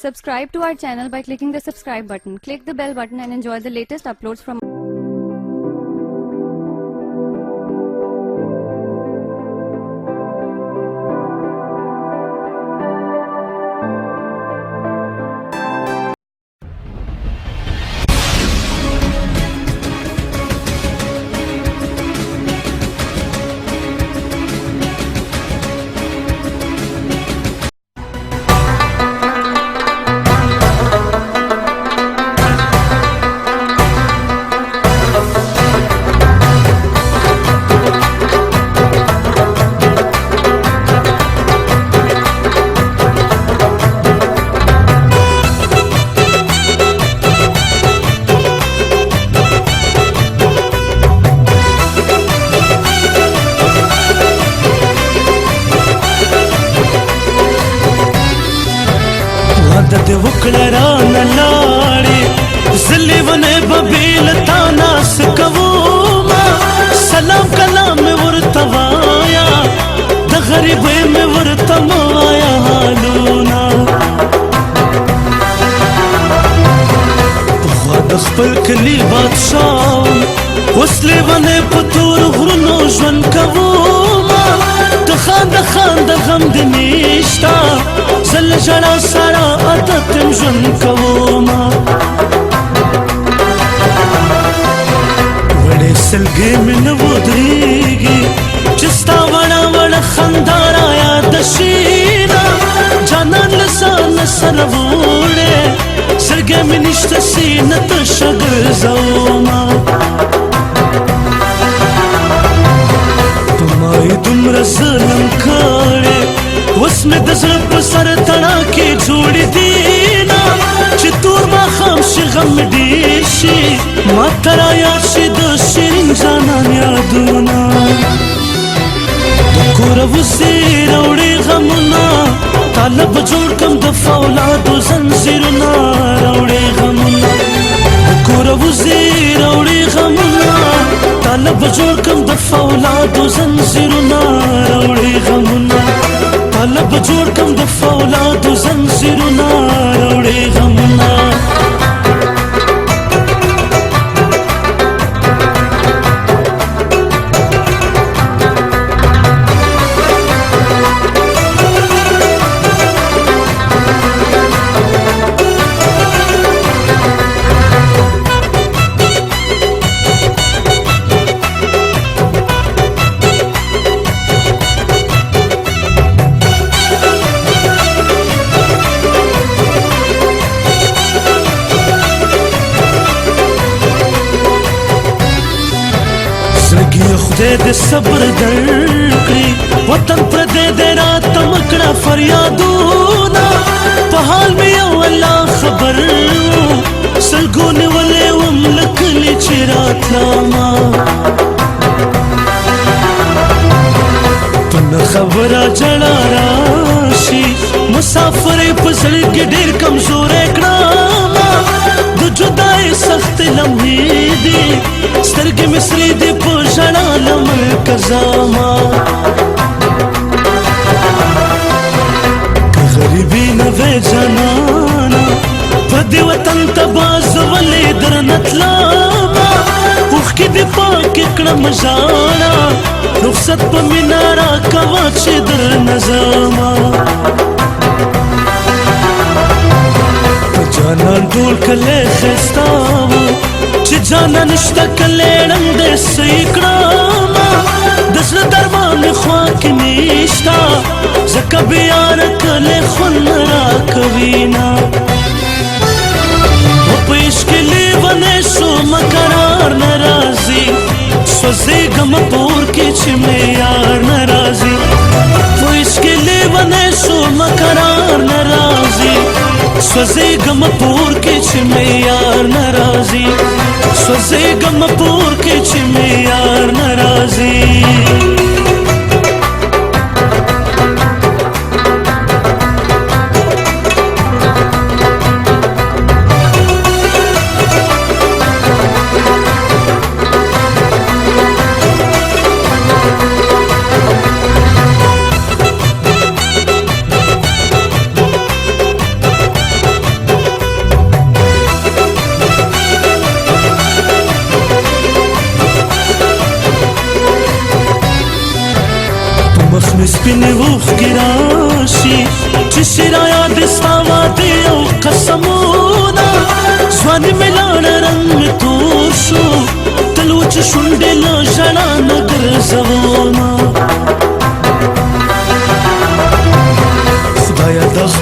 Subscribe to our channel by clicking the subscribe button. Click the bell button and enjoy the latest uploads from د وکړه نه لاړې زلې ونې به بېل تا ناس کوما سلام کلام مې ورته وایا د غریبۍ مې ورته مه وایا حالونه پخوا د خپل کلي بادشاه اوس لیونې په تور غرونو ژوند کوما د خانده خانده غم دې نشته زه له ژړا سره عادت یم ژوند کومه وړې سلګۍ مې نه ودرېږي چې ستا وړه وړه خندا رایاده شي نه جانان له ځانه سره وړې سلګۍ مې نشته سینه تشه ګرځومه په ما یې دومره ظلم کړی اوس مې د زړه په سر تڼاکې جوړې دي نه چې تور ماښام شي غم مې ډېر شي ما ته رایاد شي د شیرین جانان یادونه د کوره وزې راوړې غمونه طالب جوړ کړم د فولادو زنځیرونه راوړې غمونه د کوره وزې راوړې غمونه طالب جوړ کړم د فولادو زنځیرونه راوړې غمونه طالب جوړ کم د فولادو زنځیرونه راوړې غمونه خدای دې صبر درکړي وطن پردی دی راته مه کړه فریادونه په حال مې یو الله خبر سلګو نیولې وم له کلي چې راتلمه په نه خبره ژړا راشي مسافر یې په زړه کې ډېر کمزوری کړمه د جدای سخت لمحې دي سترګې مې سرې دي په ژړا له ملکه ځمه که غریبي نه وی جانانه په دې وطن ته باز ولې درنه تلمه اوښکې دې پاکې کړم ژاړه رخصت په مینه راکوه چې درنه ځمه جانان ټول کلی ښایسته و چې جانان شته کلی ړنګ صحیح کړمه د زړه درمان مې خوا کې نشته ځکه بېیاره کلی خوند نه راکوي نه و په عشق کې لیونی شومه قرار نه راځي سوځېږمه په اور کې چې مې یار نه راځي په عشق کې لیونی شومه قرار نه راځي سوځېږم په اور کې چې مې یار نه راځي سوځېږم په اور کې چې مې یار نه راځي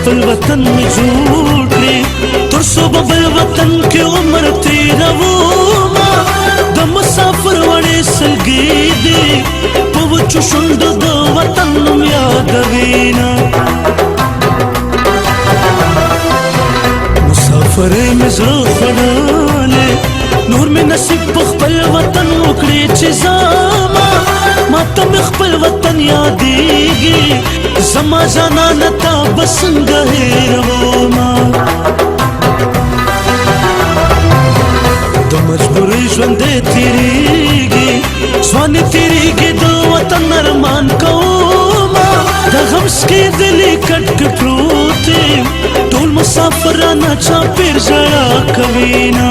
خپل وطن می جوړ کړې تر څو به بل وطن کې عمر تېرومه د مسافر وړې سلګۍ دي په وچو شونډو د وطن نوم یادوینه مسافر مې زړه خوړلی نور مې نصیب په خپل وطن وکړې چې زما ما ته مې خپل وطن یادېږي زما جانانه تا به څنګه هېرومه د مجبورۍ ژوندی تېرېږي ځواني تېرېږي د وطن ارمان کومه د غم سکېدلې کټ کې پروت یم ټول مسافر رانه چاپېر ژړا کوینه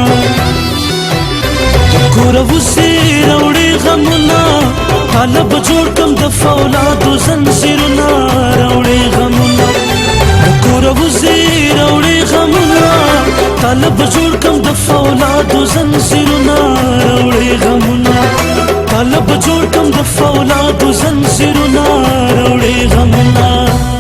د کوره وزې راوړې غمونه تاله به جوړ کړم د فولادو زنځیرونه راوړې غمونه د کوره وزې راوړې غمونه تاله به جوړ کړم د فولادو زنځیرونه راوړې غمونه تاله به جوړ کړم د فولادو زنځیرونه راوړې غمونه